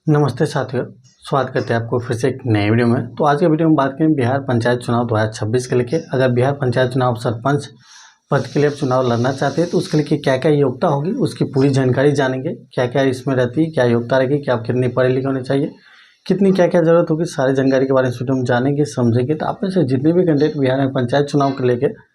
नमस्ते साथियों, स्वागत करते हैं आपको फिर से एक नए वीडियो में। तो आज के वीडियो में बात करें बिहार पंचायत चुनाव 2026 के लेके। अगर बिहार पंचायत चुनाव सरपंच पद के लिए आप चुनाव लड़ना चाहते हैं तो उसके लिए क्या क्या योग्यता होगी उसकी पूरी जानकारी जानेंगे। क्या क्या इसमें रहती है, क्या योग्यता रहेगी, क्या आप कितनी पढ़े लिखे होने चाहिए, कितनी क्या क्या जरूरत होगी, सारी जानकारी के बारे में इस वीडियो में जानेंगे समझेंगे। तो आप में से जितने भी कैंडिडेट बिहार में पंचायत चुनाव को लेकर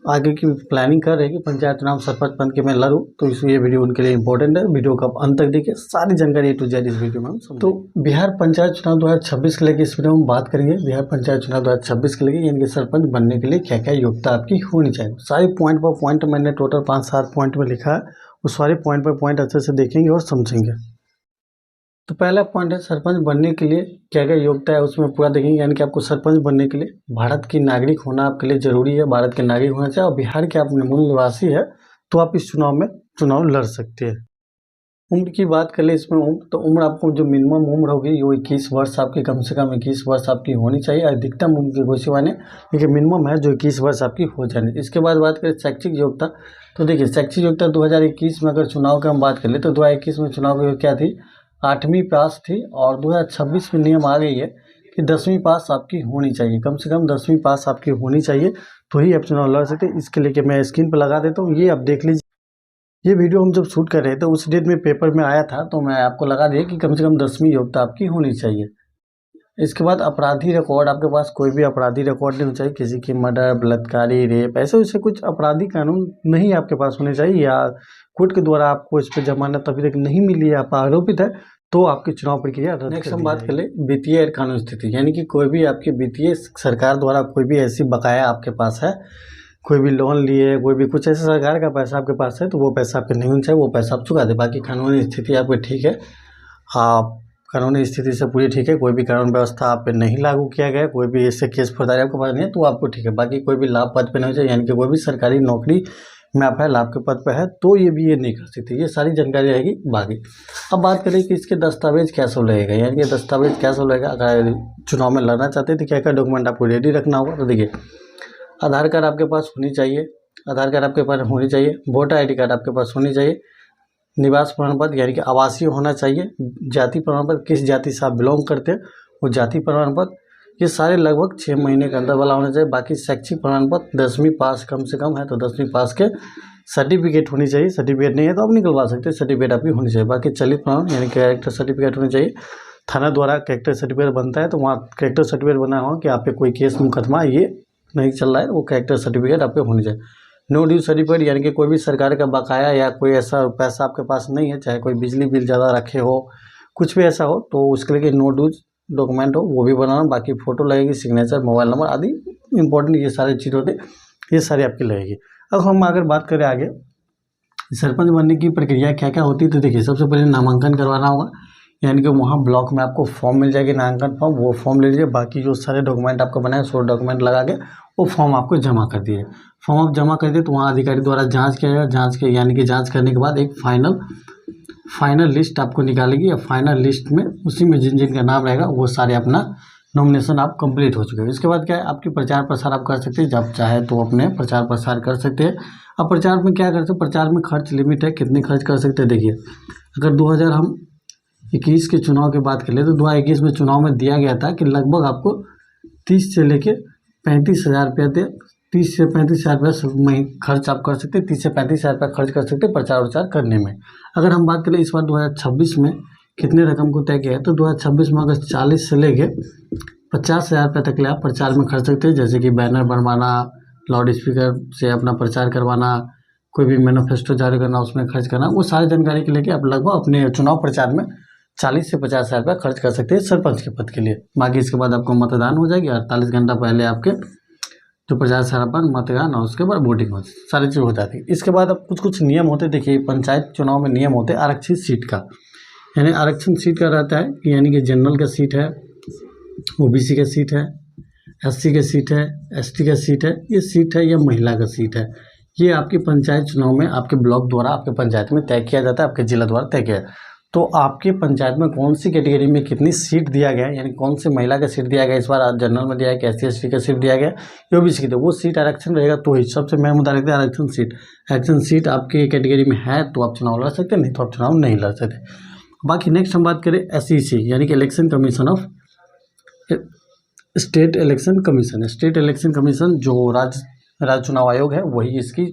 आगे की प्लानिंग कर रहे हैं कि पंचायत चुनाव सरपंच पद के मैं लड़ूँ, तो इसलिए ये वीडियो उनके लिए इंपॉर्टेंट है। वीडियो को आप अंत तक देखिए, सारी जानकारी ए टू जेड इस वीडियो में हम तो बिहार पंचायत चुनाव 2026 के लिए इस वीडियो में बात करेंगे। बिहार पंचायत चुनाव 2026 के लिए यानी कि सरपंच बनने के लिए क्या क्या योग्यता आपकी होनी चाहिए, सारी पॉइंट पर पॉइंट मैंने टोटल 5-7 पॉइंट में लिखा है। उस सारे पॉइंट पर पॉइंट अच्छे से देखेंगे और समझेंगे। तो पहला पॉइंट है सरपंच बनने के लिए क्या क्या योग्यता है, उसमें पूरा देखेंगे। यानी कि आपको सरपंच बनने के लिए भारत की नागरिक होना आपके लिए जरूरी है, भारत के नागरिक होना चाहिए और बिहार के आप मूल निवासी है तो आप इस चुनाव में चुनाव लड़ सकते हैं। उम्र की बात कर ले इसमें तो उम्र आपको जो मिनिमम उम्र होगी वो 21 वर्ष आपकी, कम से कम 21 वर्ष आपकी होनी चाहिए। अधिकतम उम्र की कोशिश माने लेकिन मिनिमम है जो 21 वर्ष आपकी हो जानी। इसके बाद बात करें शैक्षिक योग्यता, तो देखिए शैक्षिक योग्यता 2021 में अगर चुनाव की हम बात कर ले तो 2021 में चुनाव की क्या थी, 8वीं पास थी। और 2026 में नियम आ गई है कि 10वीं पास आपकी होनी चाहिए, कम से कम 10वीं पास आपकी होनी चाहिए तो ही आप चुनाव लड़ सकते हैं। इसके लिए कि मैं स्क्रीन पर लगा देता हूँ, ये आप देख लीजिए। ये वीडियो हम जब शूट कर रहे थे उस डेट में पेपर में आया था, तो मैं आपको लगा दिया कि कम से कम 10वीं योग्यता आपकी होनी चाहिए। इसके बाद अपराधी रिकॉर्ड, आपके पास कोई भी अपराधी रिकॉर्ड नहीं होना चाहिए, किसी की मर्डर, बलात्कारी, रेप, ऐसे वैसे कुछ अपराधी कानून नहीं आपके पास होने चाहिए, या कोर्ट के द्वारा आपको इस पर जमानत अभी तक नहीं मिली है, आप आरोपित है तो आपकी चुनाव प्रक्रिया रद्द। नेक्स्ट हम बात कर ले वित्तीय और कानूनी स्थिति, यानी कि कोई भी आपकी वित्तीय सरकार द्वारा कोई भी ऐसी बकाया आपके पास है, कोई भी लोन लिए, कोई भी कुछ ऐसा सरकार का पैसा आपके पास है तो वो पैसा आपके नहीं होना चाहिए, वो पैसा आप चुका दे। बाकी कानूनी स्थिति आपकी ठीक है, आप कानूनी स्थिति से पूरी ठीक है, कोई भी कानून व्यवस्था आप पे नहीं लागू किया गया, कोई भी ऐसे केस फौजदारी आपके पास नहीं है तो आपको ठीक है। बाकी कोई भी लाभ पद पे नहीं चाहिए, यानी कि कोई भी सरकारी नौकरी में आप है, लाभ के पद पे है तो ये भी ये नहीं कर सकते। ये सारी जानकारी रहेगी। बाकी अब बात करें कि इसके दस्तावेज क्या सब लगेगा, यानी कि दस्तावेज क्या सब लगेगा। अगर चुनाव में लड़ना चाहते हैं तो क्या क्या डॉक्यूमेंट आपको रेडी रखना होगा। तो देखिए आधार कार्ड आपके पास होनी चाहिए, आधार कार्ड आपके पास होनी चाहिए, वोटर ID कार्ड आपके पास होनी चाहिए, निवास प्रमाण पत्र यानी कि आवासीय होना चाहिए, जाति प्रमाण पत्र, किस जाति से आप बिलोंग करते हैं वो जाति प्रमाण पत्र, ये सारे लगभग 6 महीने के अंदर वाला होना चाहिए। बाकी शैक्षिक प्रमाण पत्र 10वीं पास कम से कम है तो 10वीं पास के सर्टिफिकेट होनी चाहिए, सर्टिफिकेट नहीं है तो आप निकलवा सकते हैं, सर्टिफिकेट आपकी होनी चाहिए। बाकी चलित प्रमाण यानी कैरेक्टर सर्टिफिकेट होनी चाहिए, थाना द्वारा कैरेक्टर सर्टिफिकेट बनता है तो वहाँ कैरेक्टर सर्टिफिकेट बना हो कि आप पे कोई केस मुकदमा ये नहीं चल रहा है, वो कैरेक्टर सर्टिफिकेट आपके होनी चाहिए। नो ड्यू सर्टिफिकेट यानी कि कोई भी सरकार का बकाया या कोई ऐसा पैसा आपके पास नहीं है, चाहे कोई बिजली बिल ज़्यादा रखे हो, कुछ भी ऐसा हो तो उसके लिए नो ड्यू डॉक्यूमेंट हो वो भी बनाना। बाकी फ़ोटो लगेगी, सिग्नेचर, मोबाइल नंबर आदि इंपॉर्टेंट ये सारी चीज़ होती है, ये सारी आपकी लगेगी। अब हम अगर बात करें आगे सरपंच बनने की प्रक्रिया क्या क्या होती है, तो देखिए सबसे पहले नामांकन करवाना होगा, यानी कि वहाँ ब्लॉक में आपको फॉर्म मिल जाएगी, नामांकन फॉर्म, वो फॉर्म ले लीजिए। बाकी जो सारे डॉक्यूमेंट आपको बनाए सो डॉक्यूमेंट लगा के वो फॉर्म आपको जमा कर दिए। फॉर्म आप जमा कर दिए तो वहाँ अधिकारी द्वारा जांच किया जाएगा, जांच के यानी कि जांच करने के बाद एक फाइनल लिस्ट आपको निकालेगी, या फाइनल लिस्ट में उसी में जिन जिन का नाम रहेगा वो सारे अपना नॉमिनेशन आप कंप्लीट हो चुके हैं। इसके बाद क्या है, आपकी प्रचार प्रसार आप कर सकते हैं, जब चाहे तो अपने प्रचार प्रसार कर सकते हैं। अब प्रचार में क्या कर सकते हैं, प्रचार में खर्च लिमिट है, कितने खर्च कर सकते हैं। देखिए अगर 2021 के चुनाव की बात कर ले तो 2021 में चुनाव में दिया गया था कि लगभग आपको 30 से लेके 35,000 रुपये दे, 30 से 35,000 रुपये खर्च आप कर सकते हैं, 30 से 35,000 रुपये खर्च कर सकते हैं प्रचार प्रचार करने में। अगर हम बात करें इस बार 2026 में कितने रकम को तय किया है तो 2026 में अगर 40 से लेके 50,000 रुपये तक ले आप प्रचार में खर्च सकते हैं, जैसे कि बैनर बनवाना, लाउड स्पीकर से अपना प्रचार करवाना, कोई भी मैनिफेस्टो जारी करना, उसमें खर्च करना, वो सारी जानकारी के लेके आप लगभग अपने चुनाव प्रचार में 40 से 50,000 रुपये खर्च कर सकते हैं सरपंच के पद के लिए। बाकी इसके बाद आपको मतदान हो जाएगी, 48 घंटा पहले आपके जो प्रचार सरपंच मतदान और उसके बाद वोटिंग हो सारी चीज़ हो जाती है। इसके बाद अब कुछ नियम होते हैं। देखिए पंचायत चुनाव में नियम होते हैं आरक्षित सीट का, यानी आरक्षण सीट का रहता है कि यानी कि जनरल का सीट है, OBC का सीट है, SC का सीट है, ST का सीट है, ये सीट है या महिला का सीट है, ये आपके पंचायत चुनाव में आपके ब्लॉक द्वारा आपके पंचायत में तय किया जाता है, आपके जिला द्वारा तय किया जाता है। तो आपके पंचायत में कौन सी कैटेगरी में कितनी सीट दिया गया है, यानी कौन सी महिला का सीट दिया गया, इस बार जनरल में दिया है कि SC ST का सीट दिया गया या OBC की, तो वो सीट आरक्षण रहेगा। तो ही सबसे मेन मुद्दा रहता है आरक्षण सीट। आरक्षण सीट आपकी कैटेगरी में है तो आप चुनाव लड़ सकते हैं, नहीं तो आप चुनाव नहीं लड़ सकते। बाकी नेक्स्ट हम बात करें SEC यानी कि election commission of state election commission. State election commission जो राज्य चुनाव आयोग है वही इसकी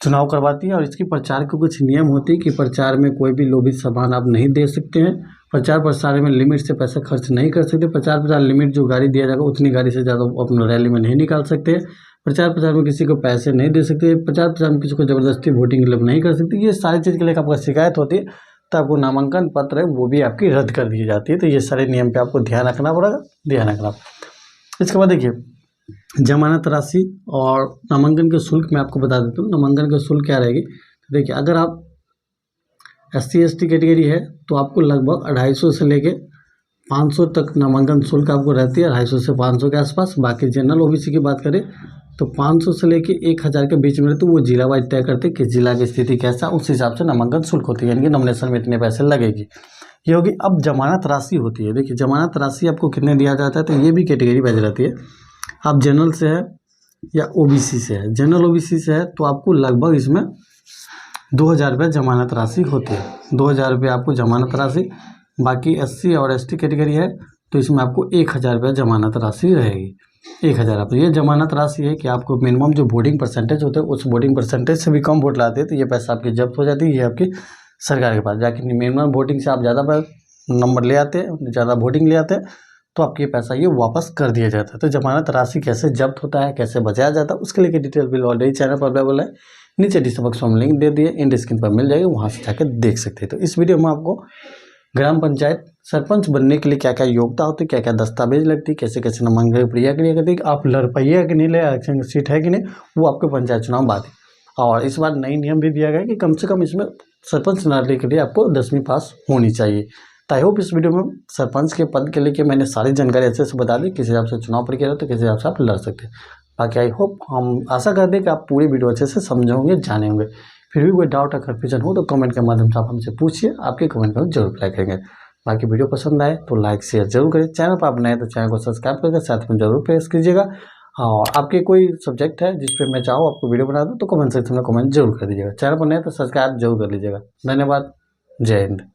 चुनाव करवाती है और इसकी प्रचार के कुछ नियम होते हैं कि प्रचार में कोई भी लोभी सामान आप नहीं दे सकते हैं, प्रचार प्रसार में लिमिट से पैसा खर्च नहीं कर सकते, प्रचार प्रसार लिमिट जो गाड़ी दिया जाएगा उतनी गाड़ी से ज़्यादा अपना रैली में नहीं निकाल सकते, प्रचार प्रसार में किसी को पैसे नहीं दे सकते, प्रचार प्रसार में किसी को ज़बरदस्ती वोटिंग क्लब नहीं कर सकते। ये सारी चीज़ के लिए आपका शिकायत होती है तो आपको नामांकन पत्र है वो भी आपकी रद्द कर दी जाती है। तो ये सारे नियम पे आपको ध्यान रखना पड़ेगा, ध्यान रखना। इसके बाद देखिए जमानत राशि और नामांकन के शुल्क मैं आपको बता देता हूँ। नामांकन का शुल्क क्या रहेगी, देखिए अगर आप SC ST कैटेगरी है तो आपको लगभग 250 से लेके 500 तक नामांकन शुल्क आपको रहती है, 250 से 500 के आसपास। बाकी जनरल OBC की बात करें तो 500 से लेके 1000 के बीच में रहते, वो जिला वाइज तय करते कि जिला की स्थिति कैसा, उस हिसाब से नामांकन शुल्क होती है, यानी कि नॉमिनेशन में इतने पैसे लगेगी, ये होगी। अब जमानत राशि होती है, देखिए जमानत राशि आपको कितने दिया जाता है, तो ये भी कैटेगरी वाइज रहती है। आप जनरल से है या OBC से है, जनरल OBC से है तो आपको लगभग इसमें 2000 रुपये जमानत राशि होती है, 2000 रुपये आपको जमानत राशि। बाकी SC और ST कैटेगरी है तो इसमें आपको 1000 रुपये जमानत राशि रहेगी, 1000 रुपये। ये जमानत राशि है कि आपको मिनिमम जो वोटिंग परसेंटेज होते हैं उस वोटिंग परसेंटेज से भी कम वोट लाते हैं तो ये पैसा आपकी जब्त हो जाती है, ये आपकी सरकार के पास जाके। मिनिमम वोटिंग से आप ज़्यादा नंबर ले आते हैं, ज़्यादा वोटिंग ले आते हैं तो आपके पैसा ये वापस कर दिया जाता है। तो जमानत राशि कैसे जब्त होता है, कैसे बचाया जाता है, उसके लिए डिटेल बिल ऑलरेडी चैनल पर अवेलेबल है, नीचे डिस्क्रिप्शन में लिंक दे दिए, इन स्क्रीन पर मिल जाएगी, वहाँ से जाकर देख सकते हैं। तो इस वीडियो में आपको ग्राम पंचायत सरपंच बनने के लिए क्या क्या योग्यता होती है, क्या क्या दस्तावेज लगती है, कैसे कैसे नामांकन प्रक्रिया के लिए करती है, आप लड़ पाइए कि नहीं, ले इलेक्शन सीट है कि नहीं, वो आपके पंचायत चुनाव बाद है। और इस बार नई नियम भी दिया गया है कि कम से कम इसमें सरपंच लड़ने के लिए आपको 10वीं पास होनी चाहिए। तो आई होप इस वीडियो में सरपंच के पद के लिए मैंने सारी जानकारी अच्छे से बता दी, किस हिसाब से चुनाव प्रक्रिया हो तो किस हिसाब से आप लड़ सकते हैं। बाकी आई होप हम आशा करते हैं कि आप पूरी वीडियो अच्छे से समझे होंगे, जाने होंगे। फिर भी कोई डाउट या कन्फ्यूजन हो तो कमेंट के माध्यम से आप हमसे पूछिए, आपके कमेंट को जरूर रिप्लाई करेंगे। बाकी वीडियो पसंद आए तो लाइक शेयर जरूर करें, चैनल पर आप नए तो चैनल को सब्सक्राइब करके साथ में जरूर प्रेस कीजिएगा। और आपके कोई सब्जेक्ट है जिस पे मैं चाहूँ आपको वीडियो बना दूँ तो कमेंट सेक्शन में कमेंट जरूर कर दीजिएगा। चैनल पर नए तो सब्सक्राइब जरूर कर लीजिएगा। धन्यवाद, जय हिंद।